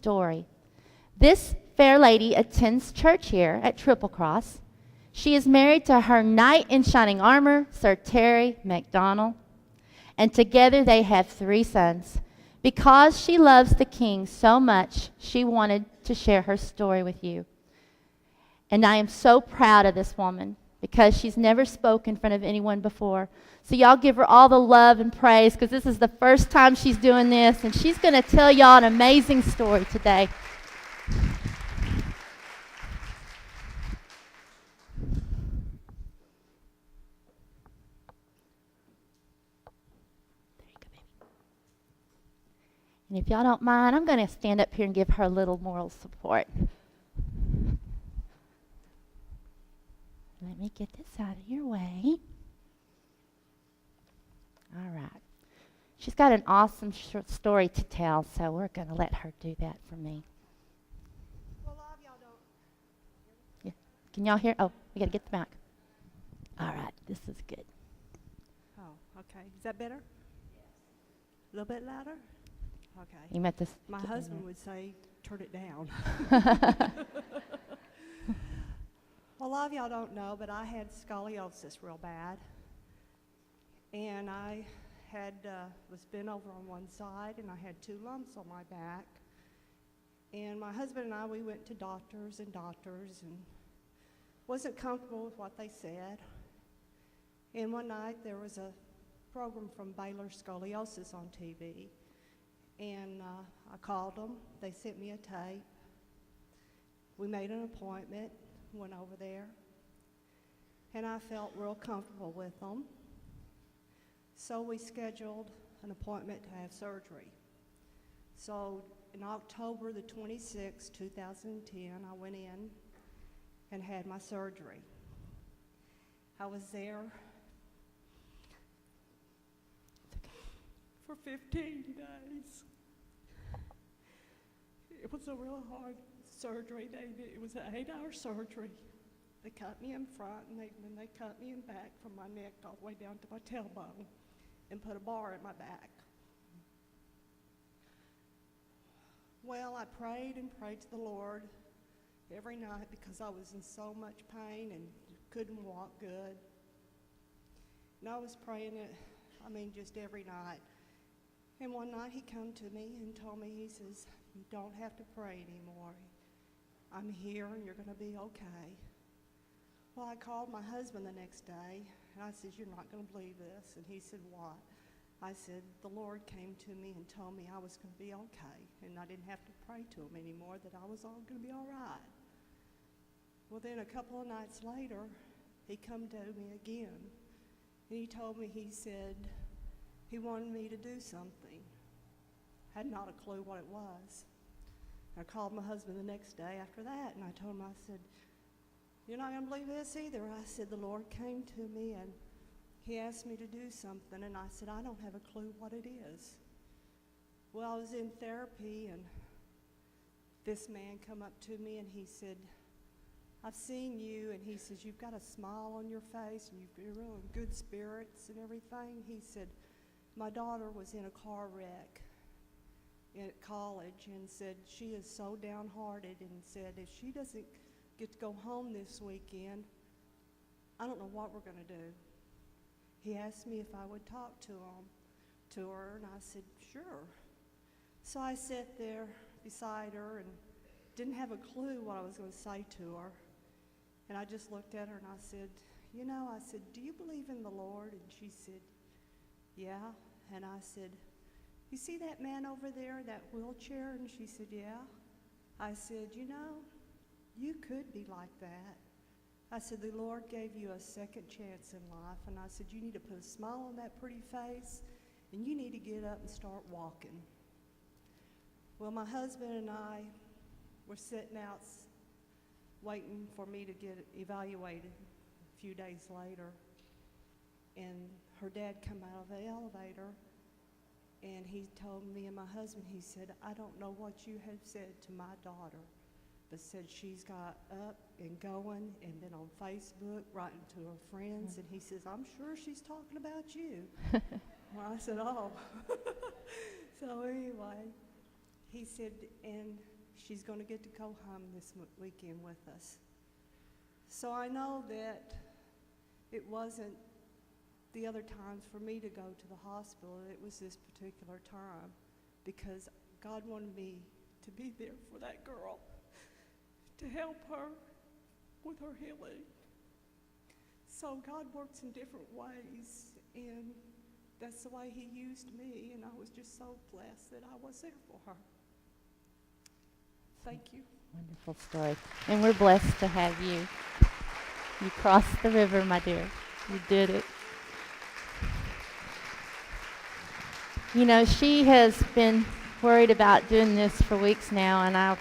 story. This fair lady attends church here at Triple Cross. She is married to her knight in shining armor, Sir Terry MacDonald, and together they have 3 sons. Because she loves the king so much, she wanted to share her story with you. And I am so proud of this woman because she's never spoken in front of anyone before. So y'all give her all the love and praise because this is the first time she's doing this, and she's going to tell y'all an amazing story today. And if y'all don't mind, I'm going to stand up here and give her a little moral support. Let me get this out of your way. All right. She's got an awesome short story to tell, so we're going to let her do that for me. Well, a lot of y'all don't. Yeah. Can y'all hear? Oh, we got to get the mic. All right. This is good. Oh, okay. Is that better? A little bit louder? Okay. You met this. My husband would say, turn it down. Well, a lot of y'all don't know, but I had scoliosis real bad. And I had was bent over on one side, and I had 2 lumps on my back. And my husband and I, we went to doctors, and wasn't comfortable with what they said. And one night, there was a program from Baylor Scoliosis on TV. And I called them. They sent me a tape. We made an appointment, went over there, and I felt real comfortable with them. So we scheduled an appointment to have surgery. So in October the 26th, 2010, I went in and had my surgery. I was there for 15 days. It was a real hard surgery. It was an 8-hour surgery. They cut me in front, and then they cut me in back from my neck all the way down to my tailbone and put a bar in my back. Well, I prayed and prayed to the Lord every night because I was in so much pain and couldn't walk good. And I was praying it, just every night. And one night he come to me and told me, he says, you don't have to pray anymore. I'm here and you're going to be okay. Well, I called my husband the next day, and I said, you're not going to believe this. And he said, what? I said, the Lord came to me and told me I was going to be okay, and I didn't have to pray to him anymore, that I was all going to be all right. Well, then a couple of nights later, he come to me again, and he told me, he said, he wanted me to do something. I had not a clue what it was. I called my husband the next day after that, and I told him, I said, you're not going to believe this either. I said, the Lord came to me, and he asked me to do something, and I said, I don't have a clue what it is. Well, I was in therapy, and this man come up to me, and he said, I've seen you, and he says, you've got a smile on your face, and you're real in good spirits and everything. He said, my daughter was in a car wreck at college, and said she is so downhearted, and said if she doesn't get to go home this weekend, I don't know what we're going to do. He asked me if I would talk to her, and I said, sure. So I sat there beside her and didn't have a clue what I was going to say to her. And I just looked at her and I said, I said, do you believe in the Lord? And she said, yeah. And I said, you see that man over there in that wheelchair? And she said, yeah. I said, you could be like that. I said, the Lord gave you a second chance in life. And I said, you need to put a smile on that pretty face, and you need to get up and start walking. Well, my husband and I were sitting out waiting for me to get evaluated a few days later. And her dad come out of the elevator, and he told me and my husband, he said, I don't know what you have said to my daughter, but said she's got up and going and been on Facebook writing to her friends, and he says, I'm sure she's talking about you. Well, I said, oh. So anyway, he said, and she's going to get to go home this weekend with us. So I know that it wasn't the other times for me to go to the hospital. It was this particular time because God wanted me to be there for that girl, to help her with her healing. So God works in different ways, and that's the way he used me, and I was just so blessed that I was there for her. Thank you. Wonderful story. And we're blessed to have you. You crossed the river, my dear. You did it. You know, she has been worried about doing this for weeks now, and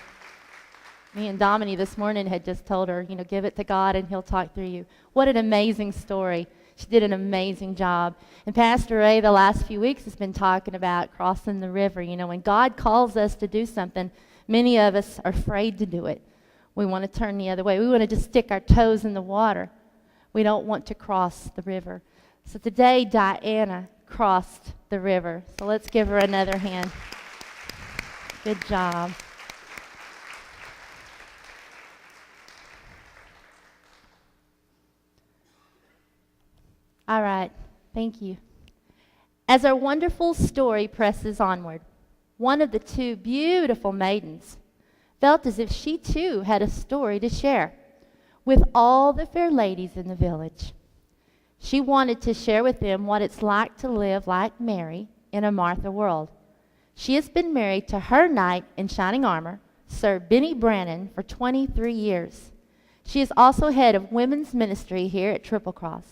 me and Dominique this morning had just told her, you know, give it to God and he'll talk through you. What an amazing story. She did an amazing job. And Pastor Ray, the last few weeks, has been talking about crossing the river. You know, when God calls us to do something, many of us are afraid to do it. We want to turn the other way. We want to just stick our toes in the water. We don't want to cross the river. So today, Diana crossed the river. So let's give her another hand. Good job. All right, thank you. As our wonderful story presses onward, one of the two beautiful maidens felt as if she too had a story to share with all the fair ladies in the village. She wanted to share with them what it's like to live like Mary in a Martha world. She has been married to her knight in shining armor, Sir Brannon, for 23 years. She is also head of women's ministry here at Triple Cross.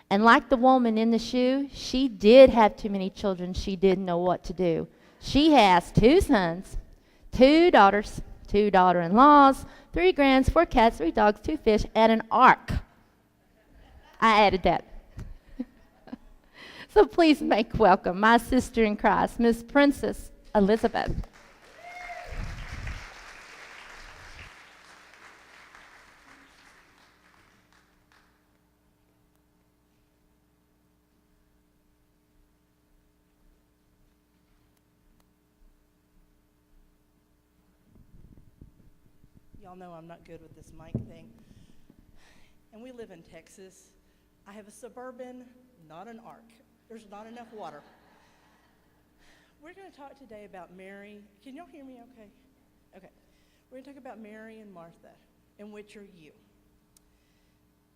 And like the woman in the shoe, she did have too many children. She didn't know what to do. She has 2 sons, 2 daughters, 2 daughter-in-laws, 3 grands, 4 cats, 3 dogs, 2 fish, and an ark. I added that. So please make welcome my sister in Christ, Miss Princess Elizabeth. Y'all know I'm not good with this mic thing. And we live in Texas. I have a Suburban, not an Ark. There's not enough water. We're going to talk today about Mary. Can y'all hear me okay? Okay. We're going to talk about Mary and Martha, and which are you.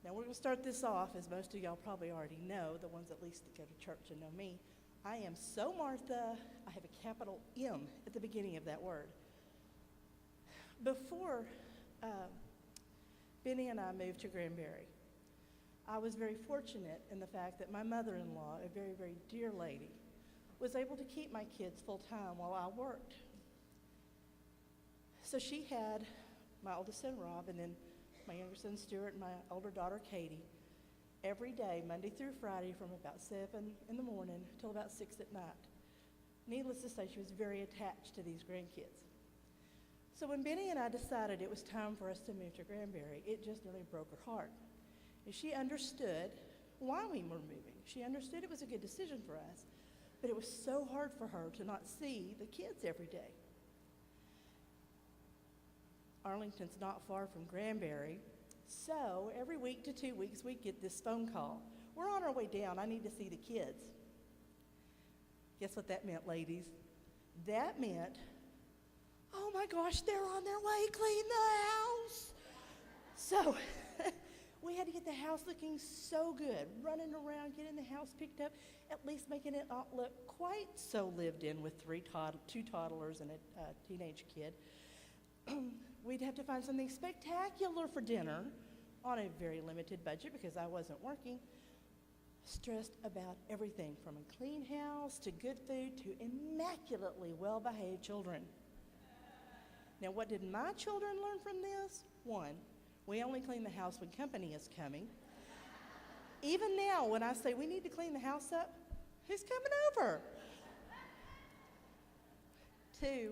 Now we're going to start this off, as most of y'all probably already know, the ones at least that go to church and know me. I am so Martha. I have a capital M at the beginning of that word. Before Benny and I moved to Granbury, I was very fortunate in the fact that my mother-in-law, a very, very dear lady, was able to keep my kids full-time while I worked. So she had my oldest son, Rob, and then my younger son, Stuart, and my older daughter, Katie, every day, Monday through Friday, from about 7 in the morning till about 6 at night. Needless to say, she was very attached to these grandkids. So when Benny and I decided it was time for us to move to Granbury, it just nearly broke her heart. And she understood why we were moving. She understood it was a good decision for us, but it was so hard for her to not see the kids every day. Arlington's not far from Granbury, so every week to 2 weeks we'd get this phone call. We're on our way down, I need to see the kids. Guess what that meant, ladies? That meant, oh my gosh, they're on their way, clean the house. So we had to get the house looking so good, running around, getting the house picked up, at least making it not look quite so lived in with 2 toddlers and a teenage kid. We'd have to find something spectacular for dinner on a very limited budget because I wasn't working. Stressed about everything from a clean house to good food to immaculately well-behaved children. Now, what did my children learn from this? 1, we only clean the house when company is coming. Even now, when I say we need to clean the house up, who's coming over? 2,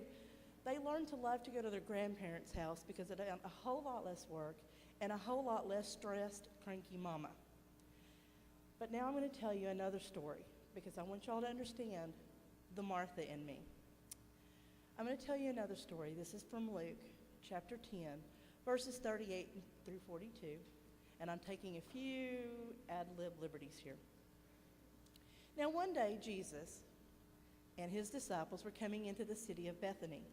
they learned to love to go to their grandparents' house because it had a whole lot less work and a whole lot less stressed, cranky mama. But now I'm going to tell you another story because I want y'all to understand the Martha in me. I'm going to tell you another story. This is from Luke chapter 10, verses 38 through 42. And I'm taking a few ad-lib liberties here. Now one day, Jesus and his disciples were coming into the city of Bethany,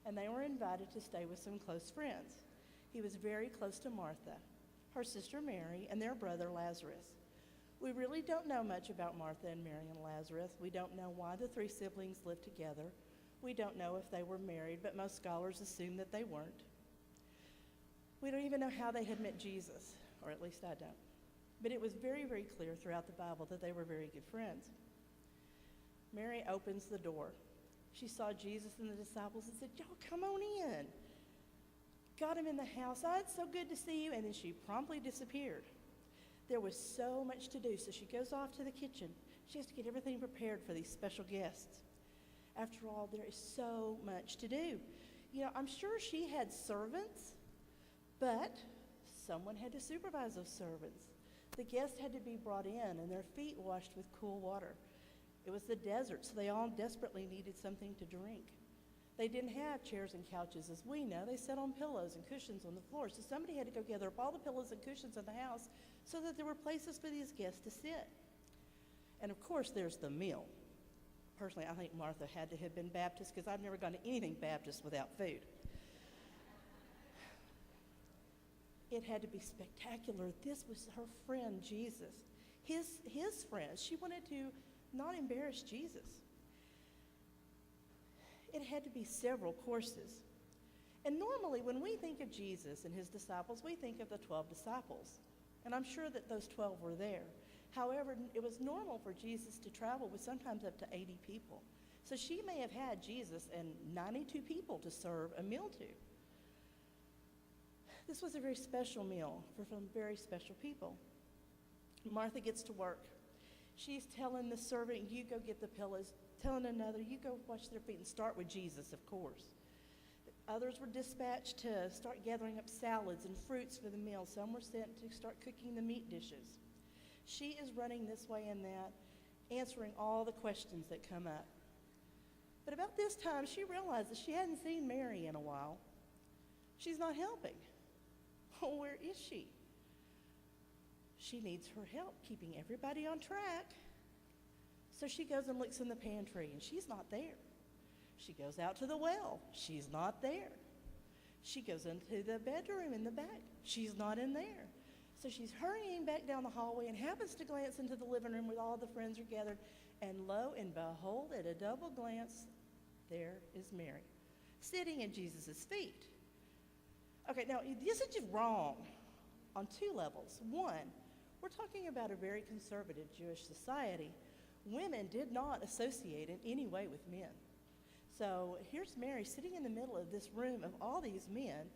and they were invited to stay with some close friends. He was very close to Martha, her sister Mary, and their brother Lazarus. We really don't know much about Martha and Mary and Lazarus. We don't know why the three siblings lived together. We don't know if they were married, but most scholars assume that they weren't. We don't even know how they had met Jesus, or at least I don't. But it was very, very clear throughout the Bible that they were very good friends. Mary opens the door. She saw Jesus and the disciples and said, "Y'all come on in." Got him in the house. "Oh, it's so good to see you." And then she promptly disappeared. There was so much to do, so she goes off to the kitchen. She has to get everything prepared for these special guests. After all, there is so much to do. You know, I'm sure she had servants, but someone had to supervise those servants. The guests had to be brought in and their feet washed with cool water. It was the desert, so they all desperately needed something to drink. They didn't have chairs and couches as we know. They sat on pillows and cushions on the floor. So somebody had to go gather up all the pillows and cushions in the house so that there were places for these guests to sit. And of course, there's the meal. Personally, I think Martha had to have been Baptist because I've never gone to anything Baptist without food. It had to be spectacular. This was her friend, Jesus. His friend. She wanted to not embarrass Jesus. It had to be several courses. And normally when we think of Jesus and his disciples, we think of the 12 disciples. And I'm sure that those 12 were there. However, it was normal for Jesus to travel with sometimes up to 80 people. So she may have had Jesus and 92 people to serve a meal to. This was a very special meal for some very special people. Martha gets to work. She's telling the servant, "You go get the pillows." Telling another, "You go wash their feet," and start with Jesus, of course. Others were dispatched to start gathering up salads and fruits for the meal. Some were sent to start cooking the meat dishes. She is running this way and that, answering all the questions that come up. But about this time, she realized that she hadn't seen Mary in a while. She's not helping. Oh, where is she? She needs her help keeping everybody on track. So she goes and looks in the pantry, and she's not there. She goes out to the well. She's not there. She goes into the bedroom in the back. She's not in there. So she's hurrying back down the hallway and happens to glance into the living room where all the friends are gathered. And lo and behold, at a double glance, there is Mary, sitting at Jesus' feet. Okay, now this is just wrong on two levels. One, we're talking about a very conservative Jewish society. Women did not associate in any way with men. So here's Mary sitting in the middle of this room of all these men.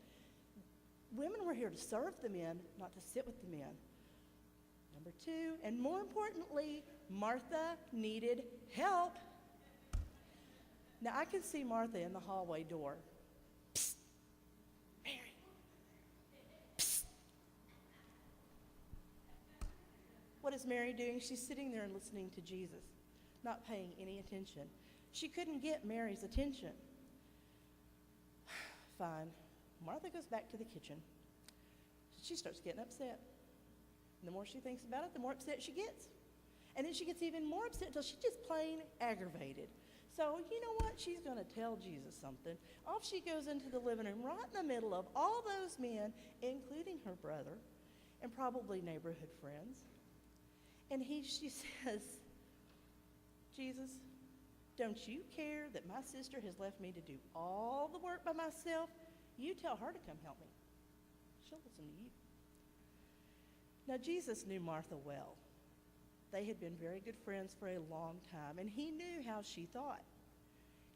Women were here to serve the men, not to sit with the men. Number two, and more importantly, Martha needed help. Now I can see Martha in the hallway door. Psst, Mary. Psst. What is Mary doing? She's sitting there and listening to Jesus, not paying any attention. She couldn't get Mary's attention. Fine. Martha goes back to the kitchen. She starts getting upset. And the more she thinks about it, the more upset she gets. And then she gets even more upset until she's just plain aggravated. So you know what? She's going to tell Jesus something. Off she goes into the living room right in the middle of all those men, including her brother and probably neighborhood friends. And she says, "Jesus, don't you care that my sister has left me to do all the work by myself? You tell her to come help me. She'll listen to you." Now, Jesus knew Martha well. They had been very good friends for a long time, and he knew how she thought.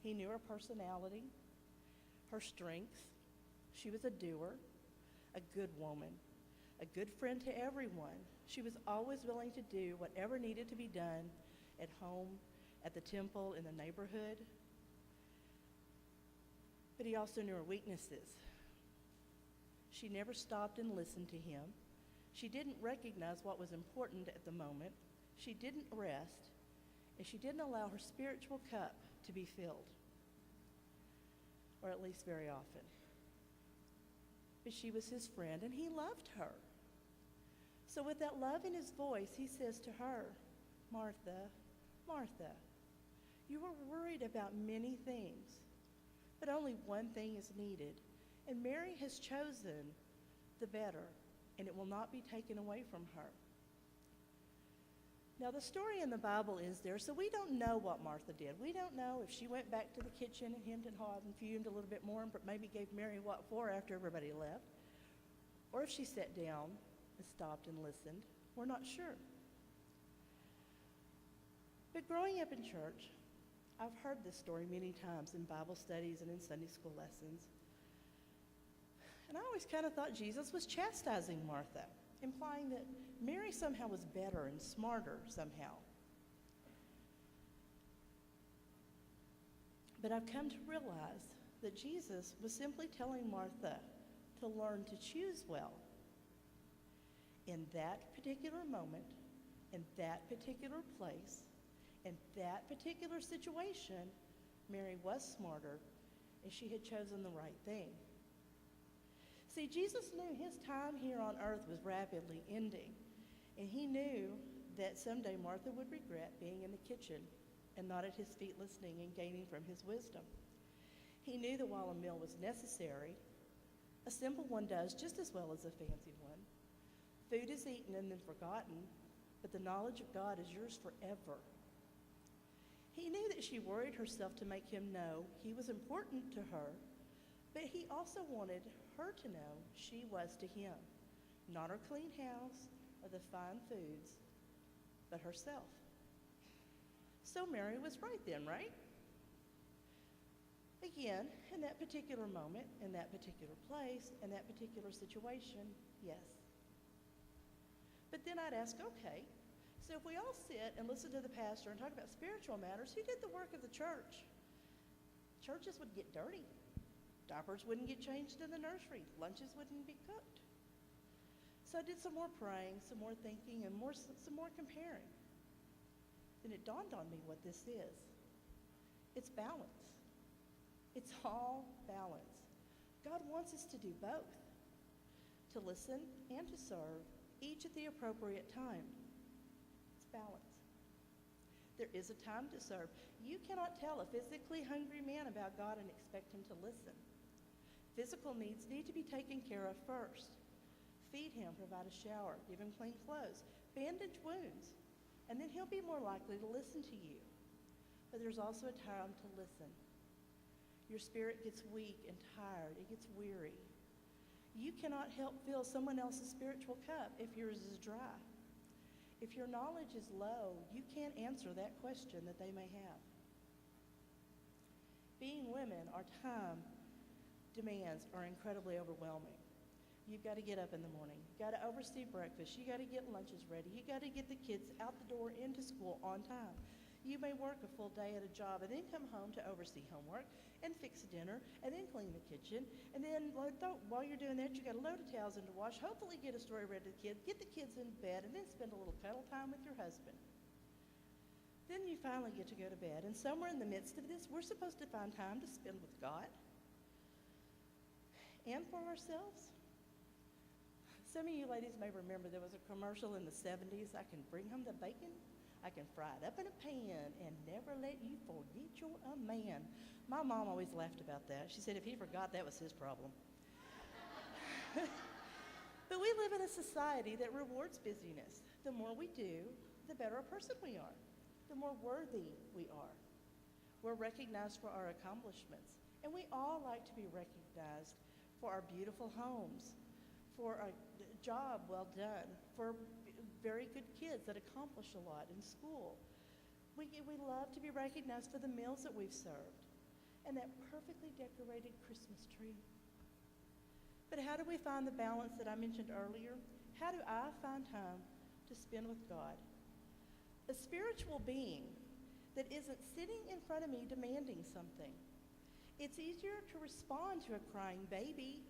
He knew her personality, her strengths. She was a doer, a good woman, a good friend to everyone. She was always willing to do whatever needed to be done at home, at the temple, in the neighborhood. But he also knew her weaknesses. She never stopped and listened to him. She didn't recognize what was important at the moment. She didn't rest, and she didn't allow her spiritual cup to be filled. or at least very often. But she was his friend, and he loved her. So with that love in his voice, he says to her, Martha, Martha, you are worried about many things, but only one thing is needed. And Mary has chosen the better, and it will not be taken away from her. Now, the story in the Bible is there, so we don't know what Martha did. We don't know if she went back to the kitchen and hemmed and hawed and fumed a little bit more and maybe gave Mary what for after everybody left, or if she sat down and stopped and listened. We're not sure. But growing up in church, I've heard this story many times in Bible studies and in Sunday school lessons. And I always kind of thought Jesus was chastising Martha, implying that Mary somehow was better and smarter somehow. But I've come to realize that Jesus was simply telling Martha to learn to choose well. In that particular moment, in that particular place, in that particular situation, Mary was smarter, and she had chosen the right thing. See, Jesus knew his time here on earth was rapidly ending, and he knew that someday Martha would regret being in the kitchen and not at his feet listening and gaining from his wisdom. He knew that while a meal was necessary, a simple one does just as well as a fancy one. Food is eaten and then forgotten, but the knowledge of God is yours forever. He knew that she worried herself to make him know he was important to her, but he also wanted her to know she was to him, not her clean house or the fine foods, but herself. So Mary was right then, right? Again, in that particular moment, in that particular place, in that particular situation, yes. But then I'd ask, okay, so if we all sit and listen to the pastor and talk about spiritual matters, who did the work of the church? Churches would get dirty. Diapers wouldn't get changed in the nursery. Lunches wouldn't be cooked. So I did some more praying, some more thinking, and some more comparing. Then it dawned on me what this is. It's balance. It's all balance. God wants us to do both, to listen and to serve, each at the appropriate time. It's balance. There is a time to serve. You cannot tell a physically hungry man about God and expect him to listen. Physical needs need to be taken care of first. Feed him, provide a shower, give him clean clothes, bandage wounds, and then he'll be more likely to listen to you. But there's also a time to listen. Your spirit gets weak and tired. It gets weary. You cannot help fill someone else's spiritual cup if yours is dry. If your knowledge is low, you can't answer that question that they may have. Being women, our time demands are incredibly overwhelming. You've got to get up in the morning. You've got to oversee breakfast. You've got to get lunches ready. You've got to get the kids out the door into school on time. You may work a full day at a job and then come home to oversee homework and fix dinner and then clean the kitchen. And then while you're doing that, you've got a load of towels in to wash, hopefully get a story read to the kids, get the kids in bed, and then spend a little cuddle time with your husband. Then you finally get to go to bed. And somewhere in the midst of this, we're supposed to find time to spend with God and for ourselves. Some of you ladies may remember there was a commercial in the 70s. I can bring home the bacon. I can fry it up in a pan and never let you forget you're a man. My mom always laughed about that. She said if he forgot, that was his problem. But we live in a society that rewards busyness. The more we do, the better a person we are, the more worthy we are. We're recognized for our accomplishments, and we all like to be recognized for our beautiful homes, for a job well done, for very good kids that accomplish a lot in school. We love to be recognized for the meals that we've served and that perfectly decorated Christmas tree. But how do we find the balance that I mentioned earlier? How do I find time to spend with God? A spiritual being that isn't sitting in front of me demanding something. It's easier to respond to a crying baby,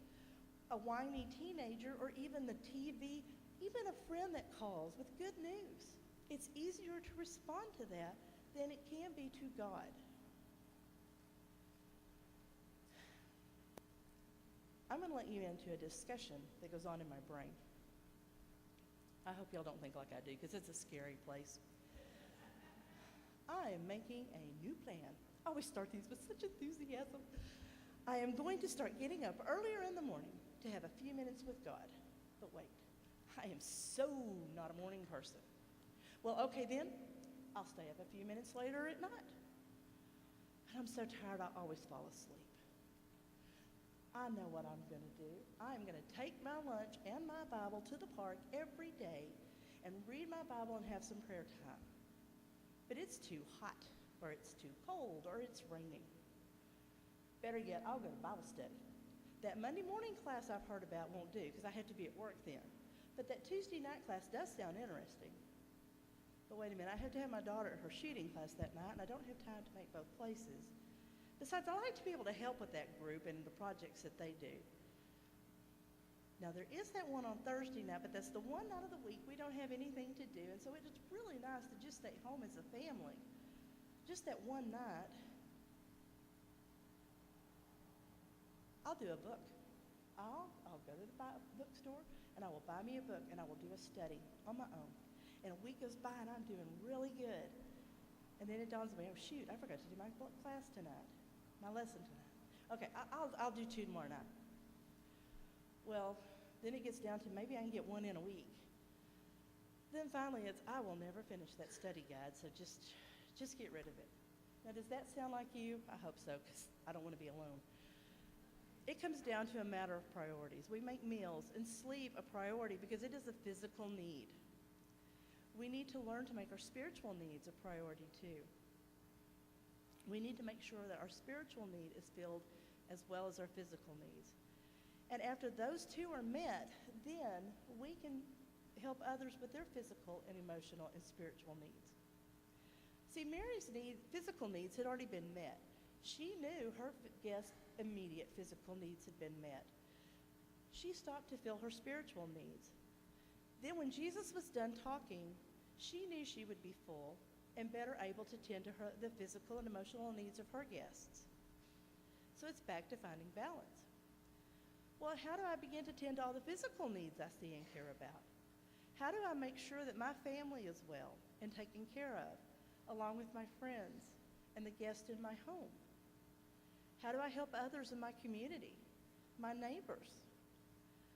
a whiny teenager, or even the TV, even a friend that calls with good news. It's easier to respond to that than it can be to God. I'm going to let you into a discussion that goes on in my brain. I hope y'all don't think like I do, because it's a scary place. I am making a new plan. I always start these with such enthusiasm. I am going to start getting up earlier in the morning to have a few minutes with God. But wait, I am so not a morning person. Well, okay then, I'll stay up a few minutes later at night. And I'm so tired I always fall asleep. I know what I'm going to do. I'm going to take my lunch and my Bible to the park every day and read my Bible and have some prayer time. But it's too hot, or it's too cold, or it's raining. Better yet, I'll go to Bible study. That Monday morning class I've heard about won't do because I have to be at work then. But that Tuesday night class does sound interesting. But wait a minute, I have to have my daughter at her shooting class that night, and I don't have time to make both places. Besides, I like to be able to help with that group and the projects that they do. Now, there is that one on Thursday night, but that's the one night of the week we don't have anything to do, and so it's really nice to just stay home as a family. Just that one night. I'll do a book. I'll go to the bookstore, and I will buy me a book, and I will do a study on my own. And a week goes by, and I'm doing really good. And then it dawns on me, oh, shoot, I forgot to do my class tonight. My lesson tonight. Okay, I'll do 2 tomorrow night. Well, then it gets down to maybe I can get 1 in a week. Then finally it's, I will never finish that study guide, so just get rid of it. Now, does that sound like you? I hope so, because I don't want to be alone. It comes down to a matter of priorities. We make meals and sleep a priority because it is a physical need. We need to learn to make our spiritual needs a priority too. We need to make sure that our spiritual need is filled as well as our physical needs. And after those 2 are met, then we can help others with their physical and emotional and spiritual needs. See, Mary's physical needs had already been met. She knew her guest's immediate physical needs had been met. She stopped to fill her spiritual needs. Then when Jesus was done talking, she knew she would be full and better able to tend to the physical and emotional needs of her guests. So it's back to finding balance. Well, how do I begin to tend to all the physical needs I see and care about? How do I make sure that my family is well and taken care of, along with my friends and the guests in my home? How do I help others in my community, my neighbors?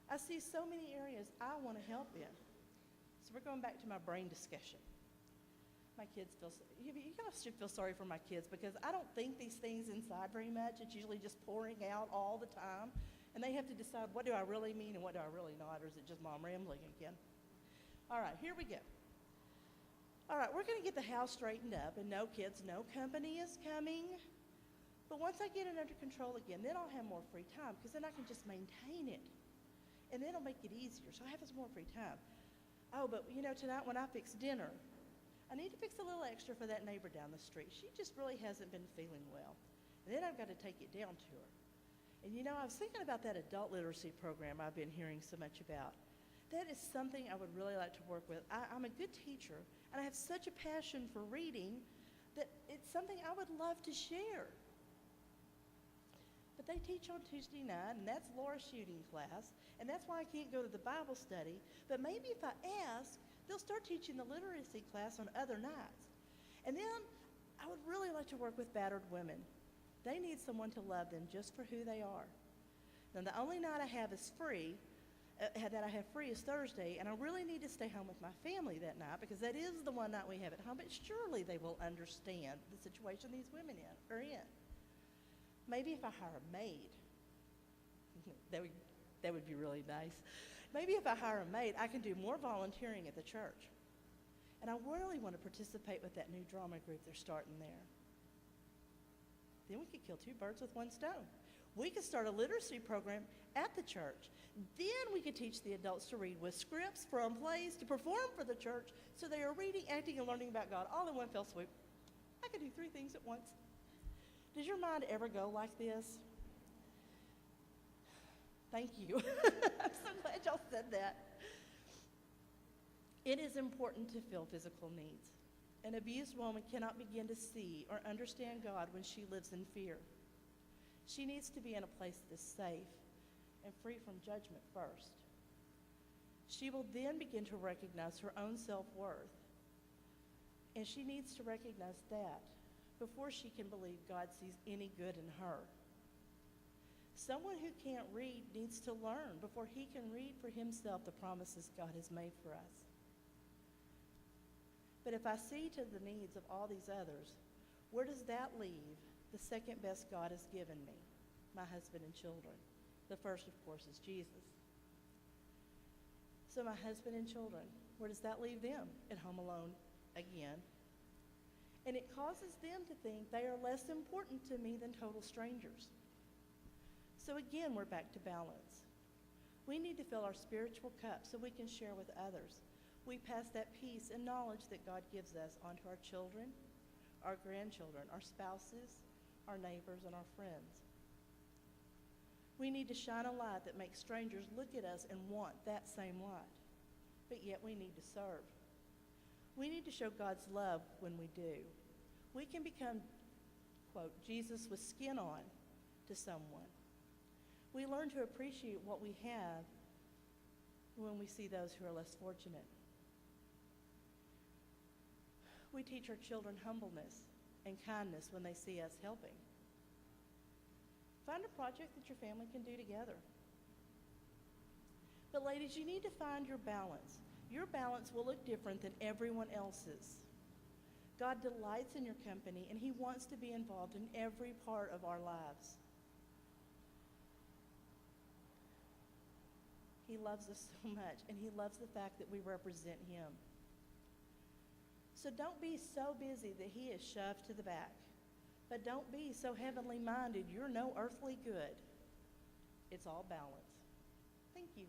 I see so many areas I want to help in. So we're going back to my brain discussion. My kids you guys should feel sorry for my kids because I don't think these things inside very much. It's usually just pouring out all the time. And they have to decide, what do I really mean and what do I really not, or is it just mom rambling again? All right, here we go. All right, we're going to get the house straightened up, and no kids, no company is coming. But once I get it under control again, then I'll have more free time because then I can just maintain it. And then it'll make it easier, so I have some more free time. Oh, but tonight when I fix dinner, I need to fix a little extra for that neighbor down the street. She just really hasn't been feeling well. And then I've got to take it down to her. And I was thinking about that adult literacy program I've been hearing so much about. That is something I would really like to work with. I'm a good teacher, and I have such a passion for reading that it's something I would love to share. But they teach on Tuesday night, and that's Laura's shooting class, and that's why I can't go to the Bible study. But maybe if I ask, they'll start teaching the literacy class on other nights. And then I would really like to work with battered women. They need someone to love them just for who they are. Now, the only night I have is free, that I have free is Thursday, and I really need to stay home with my family that night because that is the one night we have at home, but surely they will understand the situation these women are in. Maybe if I hire a maid, that would be really nice. Maybe if I hire a maid, I can do more volunteering at the church. And I really want to participate with that new drama group they're starting there. Then we could kill 2 birds with 1 stone. We could start a literacy program at the church. Then we could teach the adults to read with scripts from plays to perform for the church so they are reading, acting, and learning about God all in one fell swoop. I could do 3 things at once. Does your mind ever go like this? Thank you. I'm so glad y'all said that. It is important to fill physical needs. An abused woman cannot begin to see or understand God when she lives in fear. She needs to be in a place that is safe and free from judgment first. She will then begin to recognize her own self-worth. And she needs to recognize that before she can believe God sees any good in her. Someone who can't read needs to learn before he can read for himself the promises God has made for us. But if I see to the needs of all these others, where does that leave the second best God has given me, my husband and children? The first, of course, is Jesus. So my husband and children, where does that leave them? At home alone again. And it causes them to think they are less important to me than total strangers. So again, we're back to balance. We need to fill our spiritual cup so we can share with others. We pass that peace and knowledge that God gives us onto our children, our grandchildren, our spouses, our neighbors, and our friends. We need to shine a light that makes strangers look at us and want that same light. But yet we need to serve. We need to show God's love when we do. We can become, quote, Jesus with skin on to someone. We learn to appreciate what we have when we see those who are less fortunate. We teach our children humbleness and kindness when they see us helping. Find a project that your family can do together. But ladies, you need to find your balance. Your balance will look different than everyone else's. God delights in your company, and he wants to be involved in every part of our lives. He loves us so much, and he loves the fact that we represent him. So don't be so busy that he is shoved to the back. But don't be so heavenly minded you're no earthly good. It's all balance. Thank you.